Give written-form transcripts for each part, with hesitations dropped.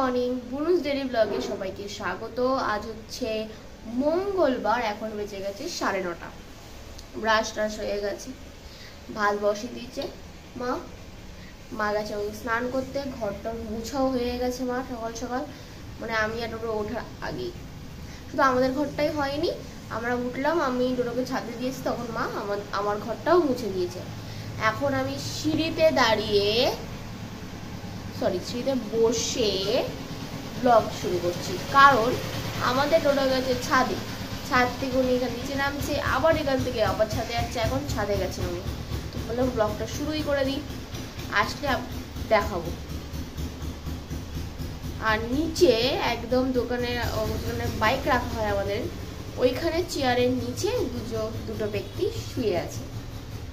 Morning, বুনুস daily ব্লগে সবাইকে স্বাগত। আজ হচ্ছে মঙ্গলবার, এখন বেজে গেছে 9:30। ব্রাশ টাশ হয়ে গেছে, ভাত বসিয়ে দিয়েছে মা গেছে ওই স্নান করতে, ঘরটা মুছাও হয়ে গেছে মা সকাল সকাল, মানে আমি আর ডোডো ওঠার আগেই। শুধু আমাদের ঘরটাই হয়নি, আমরা উঠলাম, আমি ডোডোকে ছাদে দিয়েছি, তখন মা আমার ঘরটাও মুছে দিয়েছে। এখন আমি সিঁড়িতে বসে ব্লগ শুরু করছি, কারণ আমাদের ডোডো গেছে ছাদে, ছাদ থেকে উনি এখানে নিচে নামছে, আবার এখান থেকে আবার ছাদে যাচ্ছে, এখন ছাদে গেছে উনি। তো বললাম ব্লগটা শুরুই করে দিই, আসলে দেখাবো। আর নিচে একদম দোকানে বাইক রাখা হয় আমাদের, ওইখানে চেয়ারের নিচে দুটো ব্যক্তি শুয়ে আছে।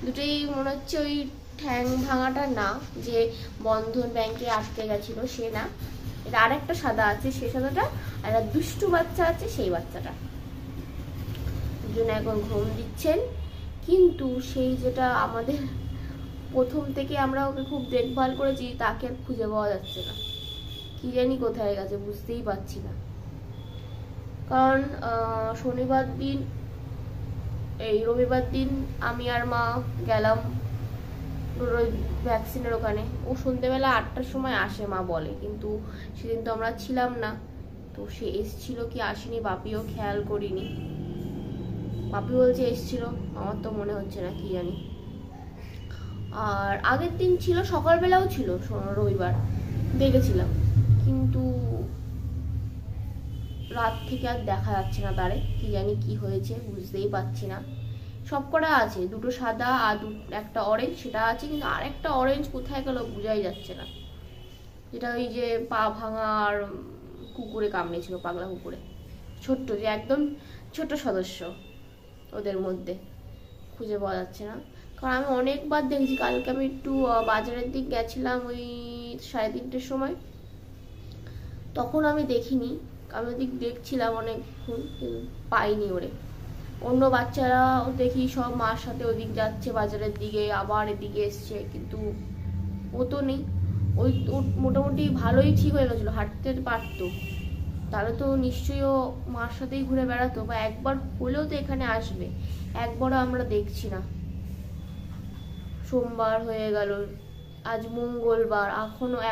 দুটোই মনে হচ্ছে ওই ঠ্যাং ভাঙাটা না, যে বন্ধন ব্যাংকে আটকে গেছিল সে না, এটা আরেকটা সাদা আছে, সেই সাদাটা, আর একটা দুষ্টু বাচ্চা আছে, সেই বাচ্চাটা। দুজন এখন ঘুম দিচ্ছেন, কিন্তু সেই যেটা আমাদের প্রথম থেকে আমরা ওকে খুব দেখভাল করেছি, তাকে আর খুঁজে পাওয়া যাচ্ছে না, কি জানি কোথায় গেছে, বুঝতেই পারছি না। কারণ শনিবার দিন, এই রবিবার দিন আমি আর মা গেলাম ভ্যাকসিনের ওখানে। ও সন্ধ্যেবেলা 8টার সময় আসে মা বলে, কিন্তু সেদিন তো আমরা ছিলাম না, তো সে এসছিল কি আসেনি বাপিও খেয়াল করিনি। বাপি বলছে এসছিল, আমার তো মনে হচ্ছে না, কি জানি। আর আগের দিন ছিল, সকালবেলাও ছিল, রবিবার দেখেছিলাম, কিন্তু রাত থেকে আর দেখা যাচ্ছে না তারে, কি জানি কি হয়েছে, বুঝতেই পারছি না। সব কটা আছে, দুটো সাদা আর একটা অরেঞ্জ, সেটা আছে, কিন্তু আরেকটা অরেঞ্জ কোথায় গেল বোঝাই যাচ্ছে না, যেটা ওই যে পা ভাঙা আর কুকুরে কামড়েছিল, পাগলা কুকুরে, ছোট্ট, যে একদম ছোট সদস্য ওদের মধ্যে, খুঁজে পাওয়া যাচ্ছে না। কারণ আমি অনেকবার দেখছি, কালকে আমি একটু বাজারের দিক গেছিলাম ওই 3:30টার সময়, তখন আমি দেখিনি, আমি ওদিক দেখছিলাম অনেকক্ষণ, কিন্তু পাইনি ওরে। অন্য বাচ্চারা দেখি সব মার সাথে ওদিক যাচ্ছে বাজারের দিকে, আবার এদিকে এসছে, কিন্তু ও তো নেই। ওই মোটামুটি ভালোই ঠিক হয়ে গেছিলো, হাঁটতে পারতো, তাহলে তো নিশ্চয়ই ও মার সাথেই ঘুরে বেড়াতো, বা একবার হলেও তো এখানে আসবে, একবারও আমরা দেখছি না। সোমবার হয়ে গেল, আজ মঙ্গলবার,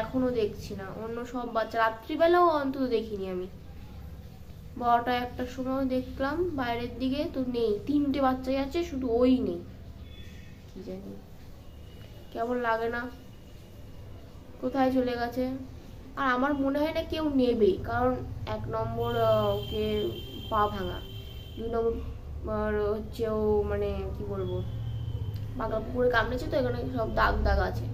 এখনো দেখছি না। অন্য সব বাচ্চা রাত্রিবেলাও অন্তত দেখিনি আমি, 12টা-1টার সময় দেখলাম বাইরের দিকে, তো নেই, 3টে বাচ্চাই আছে, শুধু ওই নেই, কি জানি কেমন লাগে না, কোথায় চলে গেছে। আর আমার মনে হয় না কেউ নেবে, কারণ 1 নম্বর ওকে পা ভাঙা, 2 নম্বর হচ্ছে ও মানে কি বলবো, পাগলা পুকুরে কামড়েছে, তো এখানে সব দাগ আছে,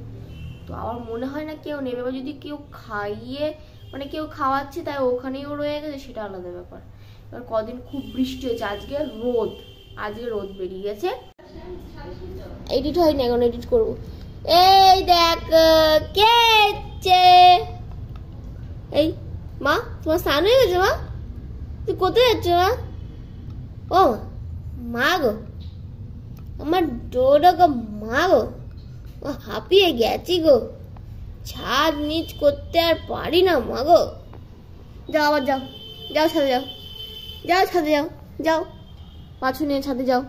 তো আমার মনে হয় না কেউ নেবে। বা যদি কেউ খাইয়ে, মানে কেউ খাওয়াচ্ছে তাই ওখানেই ও রয়ে গেছে, সেটা আলাদা ব্যাপার। এবার কদিন খুব বৃষ্টি হয়েছে, আজকে রোদ বেরিয়ে গেছে। এডিট হয়নি, এখন এডিট করবো। এই দেখ কে এসছে, এই মা, তোমার স্নান হয়ে গেছে মা? তুই কোথায় যাচ্ছ মা? ও মা গো, আমার ডোডো গো, মা গো, ও হাঁপিয়ে গেছি গো, ছাদ নিচ করতে আর পারি না মা গো। যাও আবার যাও ছাদে যাও, পাছু নিয়ে ছাদে যাও,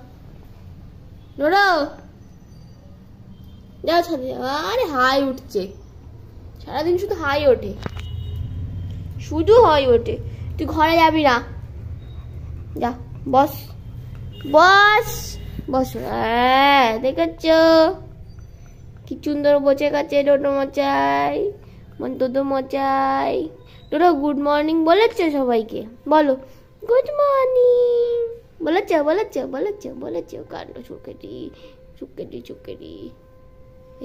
ডোডো যাও ছাদে যাও। আরে হাই উঠছে, সারাদিন শুধু হাই ওঠে, তুই ঘরে যাবি না, যা বস, দেখেছ কি সুন্দর বসে গেছে ডোডো মচাই, ডোডো মচাই। ডোডো গুড মর্নিং বলেছে সবাইকে, বলো গুড মর্নিং, বলেছ কাণ্ড চুপকেটি।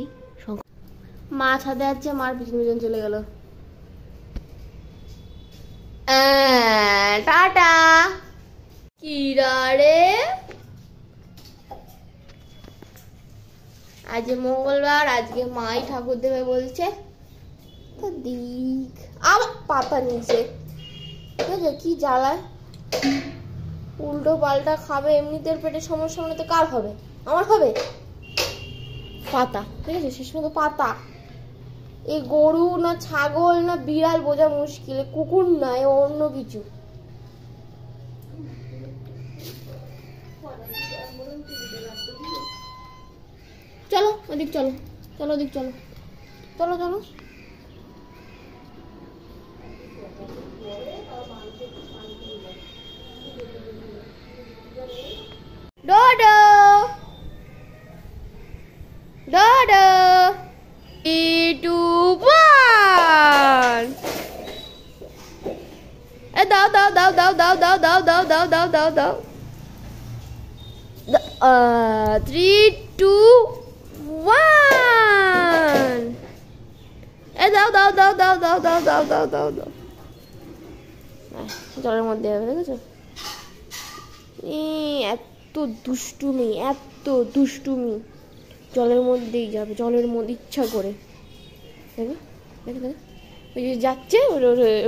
এই মা ছাদে আছে, মার পিছন চলে গেল। টাটা। কিরা রে, আজ মঙ্গলবার, আজকে মাই ঠাকুর দেবে বলছে, তো দিক আমার পাতা নিচে, কি জ্বালায়, উল্টো পাল্টা খাবে, এমনিতে পেটে সমস্যা হলে তো কার হবে, আমার হবে। পাতা ঠিক আছে, শেষ মতো পাতা এই গরু না ছাগল না বিড়াল বোঝা মুশকিল, কুকুর না অন্য কিছু। চলো ওদিক চলো, চলো ওদিক চলো, চলো চলো। ডোডো ডোডো 3, 2, 1 দাও দাও দাও দাও দাও দাও দাও দাও দাও দাও দাও দাও 3, 2, 1 দাও দাও দাও দাও দাও দাও দাও দাও দাও দাও। জলের মধ্যে যাবে, দেখেছো? এত দুষ্টুমি, এত দুষ্টুমি। জলের মধ্যেই যাবে, জলের মধ্যে ইচ্ছা করে। দেখো দেখো দেখো, ওই যে যাচ্ছে,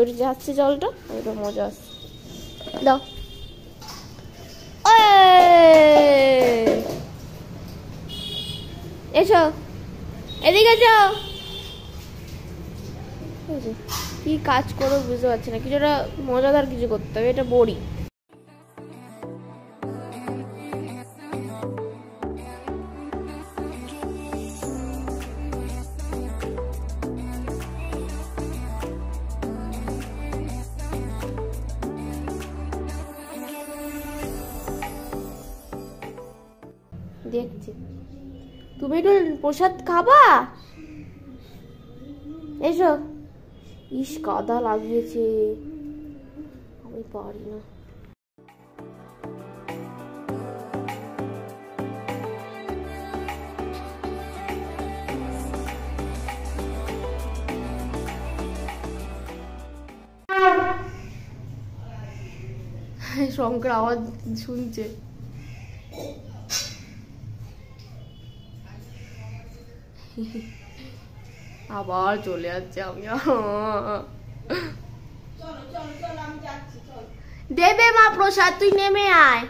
ওর যাচ্ছে জলটা, ওটা মজা আসছে। দাও এসো, এদিকে এসো। কি কাজ করো বুঝতে পারছি না, কিছুটা মজাদার কিছু করতে হবে, এটা বড়ি। দেখছি তুমি একটু প্রসাদ খাবা, এসো। ইস কাদা লাগিয়েছে, আমি পারি না। শঙ্কর আওয়াজ শুনছে। আবার চলে যাচ্ছে। আমি দেবে মা প্রসাদ, তুই নেমে আয়।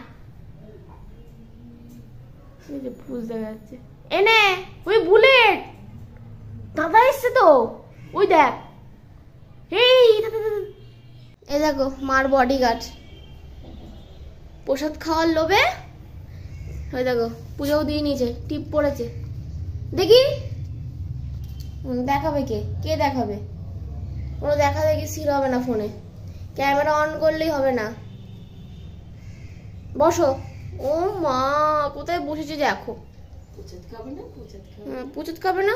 বুঝতে যাচ্ছে এনে ওই বুলেট দাদা এসছে তো, ওই দেখ। এই দেখো মার বডিগার্ড প্রসাদ খাওয়ার লোভে, ওই দেখো পুজোও দিয়ে নিয়েছে, টিপ পড়েছে। দেখি দেখাবে কে, কে দেখাবে? কোনো দেখা দেখি সিল হবে না ফোনে, ক্যামেরা অন করলেই হবে না। বসো। ও মা কোথায় বসেছে দেখো। প্রসাদ খাবে না,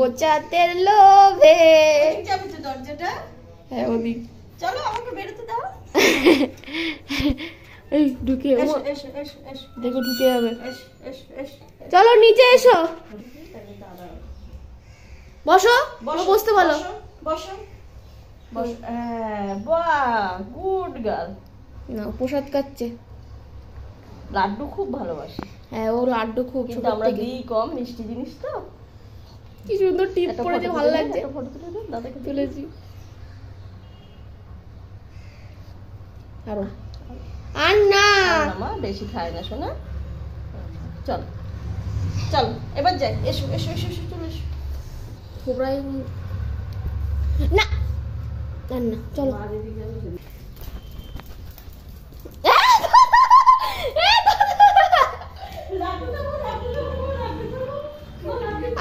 প্রসাদের লোভে। হ্যাঁ ওদিক চলো, আমাকে বেরোতে দাও। এই ঢুকে দেখো, ঢুকে যাবে। চলো নিচে এসো, বসো। বসতে বলো, বসো। Good girl. না প্রসাদ খাচ্ছে, লাড্ডু খুব ভালোবাসে। হ্যাঁ ও লাড্ডু খুব, ছোট আমরা দিই কম, মিষ্টি জিনিস তো। কি সুন্দর টিপ পড়েছে, ভালো লাগছে। ফটো তুলে দাও, দাদাকে তুলেছি। আরো আর না মা বেশি খায় না শোনা। চল চল এবার যাই, এসো এসো এসো এসো, চলে এসো। খোবরাই না না, চলো।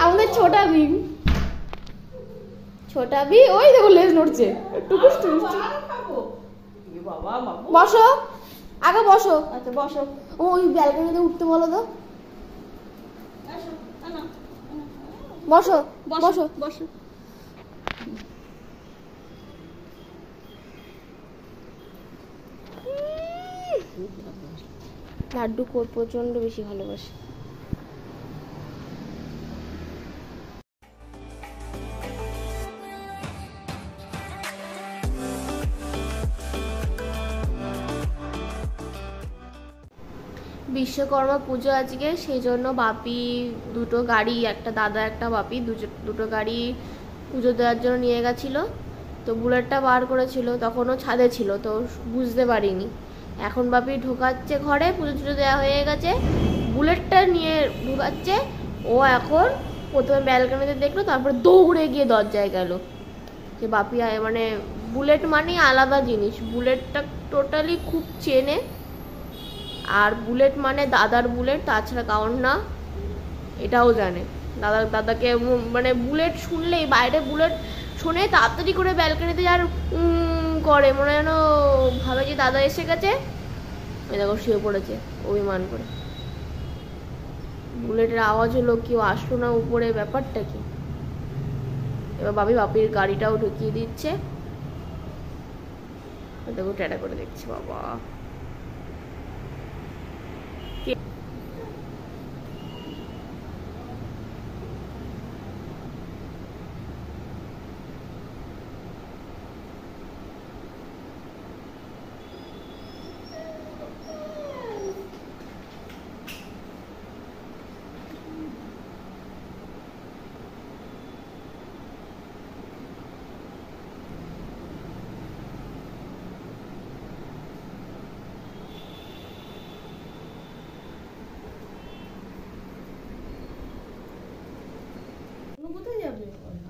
আমাদের ছোটা ভীম, ছোটা ভি ওই দেখো লেজ নড়ছে, টুকুস টুকুস। বসো আগে, বসো। আচ্ছা বসো। ওই ব্যালকনিতে উঠতে বলো তো। বসো বসো বসো। লাড্ডু প্রচন্ড বেশি ভালোবাসে। বিশ্বকর্মা পুজো আজকে, সেই জন্য বাপি দুটো গাড়ি, একটা দাদা একটা বাপি, দুটো গাড়ি পুজো দেওয়ার জন্য নিয়ে গেছিলো। তো বুলেটটা বার করেছিল, তখনও ছাদে ছিল, তো বুঝতে পারিনি। এখন বাপি ঢোকাচ্ছে ঘরে, পুজো টুজো দেওয়া হয়ে গেছে, বুলেটটা নিয়ে ঢোকাচ্ছে, ও এখন প্রথমে ব্যালকনিতে দেখলো, তারপরে দৌড়ে গিয়ে দরজায় গেল যে বাপি মানে বুলেট মানে আলাদা জিনিস, বুলেটটা টোটালি খুব চেনে, আর বুলেট মানে দাদার বুলেট, তাছাড়া কারণ না এটাও জানে। দাদাকে মানে বুলেট শুনলেই, বাইরে বুলেট শুনে তাড়াতাড়ি করে ব্যালকনিতে আর করে, মনে যেন ভাবে যে দাদা এসে গেছে, ওই দেখো শুয়ে পড়েছে অভিমান করে। বুলেটের আওয়াজ হলো, কেউ আসলো না উপরে, ব্যাপারটা কি? এবার বাপির গাড়িটাও ঢুকিয়ে দিচ্ছে, দেখো ট্যাটা করে দেখছি। বাবা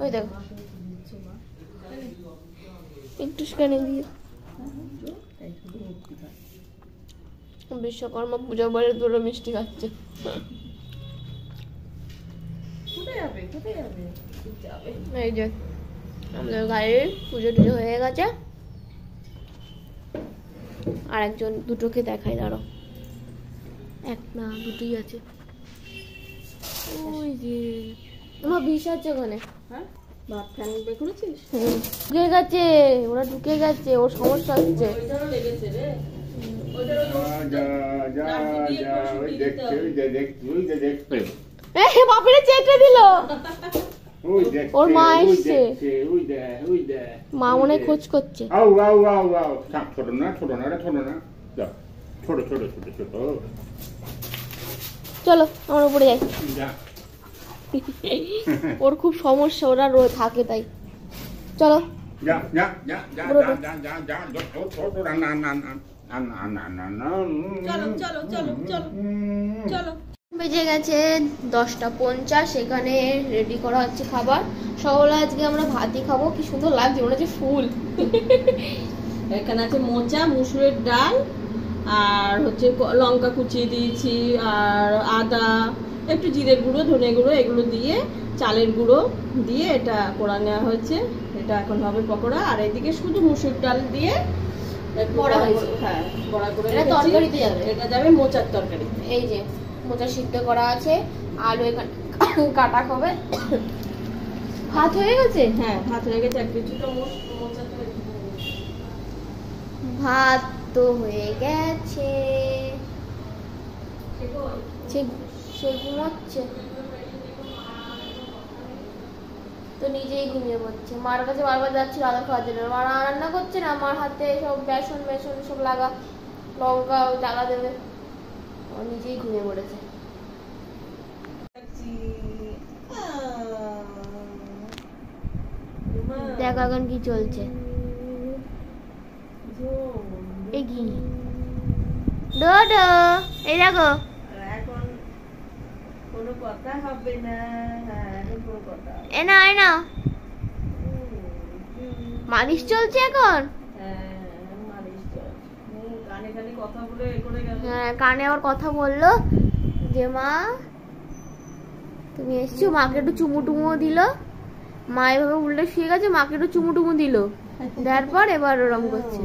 ওই দেখো একটু সেখানে দিয়ে বিশ্বকর্মা পূজা বাড়ির দুটো মিষ্টি খাচ্ছে। এই যে আমাদের গাড়ির পুজো টুজো হয়ে গেছে, আর একজন দুটোকে দেখাই, দাঁড়ো, এক না দুটোই আছে। ওই যে তোমার বিষ আছে ওখানে, ঢুকে গেছে, ওরা ঢুকে গেছে, ওর সমস্যা হচ্ছে। বাপিরে চেটে দিল, ওর মা এসছে, মা মনে খোঁজ করছে। চলো আমার উপরে যাই, ওর খুব সমস্যা, ওরা থাকে তাই। চলো বেজে গেছে 10:50, এখানে রেডি করা হচ্ছে খাবার। সকালে আজকে আমরা ভাতই খাবো, কি সুন্দর লাগছে, মনে হচ্ছে ফুল। এখানে আছে মোচা, মুসুরের ডাল, আর হচ্ছে লঙ্কা কুচিয়ে দিয়েছি, আর আদা, একটু জিরে গুঁড়ো, ধনে গুঁড়ো, এগুলো দিয়ে চালের গুঁড়ো দিয়ে এটা করা নেওয়া হয়েছে। এটা এখন হবে পকোড়া। আর এদিকে শুধু মুসুর ডাল দিয়ে বড়া হয়েছে, হ্যাঁ বড়া করে এটা তরকারিতে যাবে, এটা যাবে মোচার তরকারি। এই যে মোচা সিদ্ধ করা আছে, আলু এখানে কাটা হবে। ভাত হয়ে গেছে? হ্যাঁ ভাত হয়ে গেছে, এক কিছুটা মোচা ভাত তো হয়ে গেছে, সে ঘুমাচ্ছে তো, নিজেই ঘুমিয়ে পড়ছে। মার কাছে বারবার যাচ্ছিল আদা খাওয়ার জন্য, মা রান্না করছে না, আমার হাতে সব বেসন সব লাগা, লঙ্কা জ্বালা দেবে, ও নিজেই ঘুমিয়ে পড়েছে। দেখো এখন কি চলছে, এই কি ডোডো, এই দেখো এখন কোনো কথা হবে না, এখন কোনো কথা এ না মালিশ চলছে এখন। হ্যাঁ কানে আবার কথা বললো যে মা তুমি এসছো, মাকে একটু চুমু টুমুও দিল, মা এভাবে উল্টে শুয়ে গেছে, মাকে একটু চুমু টুমু দিল, দেওয়ার পর এবার ওরম করছে,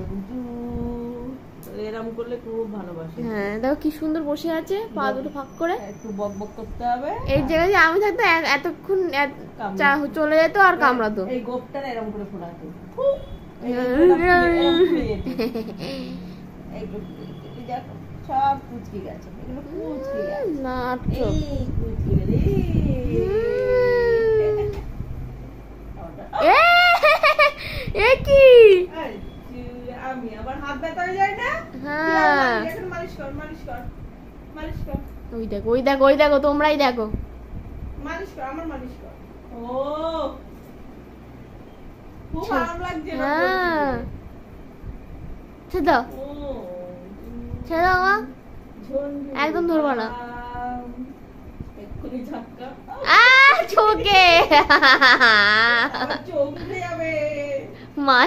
এরম করলে খুব ভালোবাসে। হ্যাঁ দেখো কি সুন্দর বসে আছে, পা দুটো ফাঁক করে, একটু বকবক করতে হবে। এই জায়গায় আমি থাকতো এতক্ষণ চলে যেত আর কামড়াতো। এই গোপটা এরম করে ফোড়াতো, সব কুচকে গেছে, এগুলো কুচকে গেছে না কি আমি আবার হাত ব্যথা হয়ে যায় না? হ্যাঁ মালিশ কর মালিশ কর মালিশ কর, ওই দেখো তোমরাই দেখো, মালিশ কর, আমার মালিশ কর। ও খুব আরাম লাগছে না? হ্যাঁ ছেড়ে দাও মা, একদম ধরবা না। এক্ষুনি ঝাটকা চোখে আমার চোখ উঠে যাবে। মা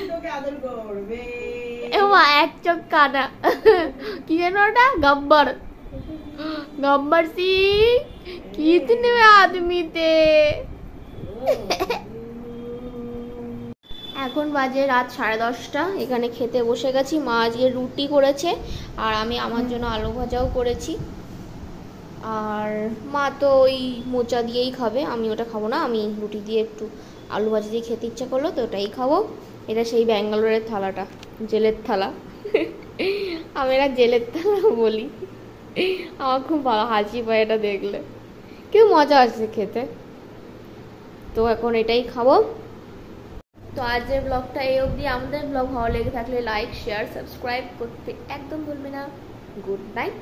তোকে আদর করবে। এ মা এক চোখ কানা কি যেন ওটা গব্বর गब्बर सिंह कितने आदमी थे। এখন বাজে রাত 10:30। এখানে খেতে বসে গেছি। মা আজকে রুটি করেছে আর আমি আমার জন্য আলু ভাজাও করেছি। আর মা তো ওই মোচা দিয়েই খাবে, আমি ওটা খাবো না। আমি রুটি দিয়ে একটু আলু ভাজা দিয়ে খেতে ইচ্ছা করলো তো ওটাই খাবো। এটা সেই ব্যাঙ্গালোরের থালাটা, জেলের থালা। আমি এটা জেলের থালা বলি। আমার খুব ভালো হাসি পায় এটা দেখলে, কেউ মজা আসছে খেতে। তো এখন এটাই খাবো। তো আজকের ব্লগটা এই অবধি। আমাদের ব্লগ ভালো লেগে থাকলে লাইক শেয়ার সাবস্ক্রাইব করতে একদম ভুলবে না। Good night.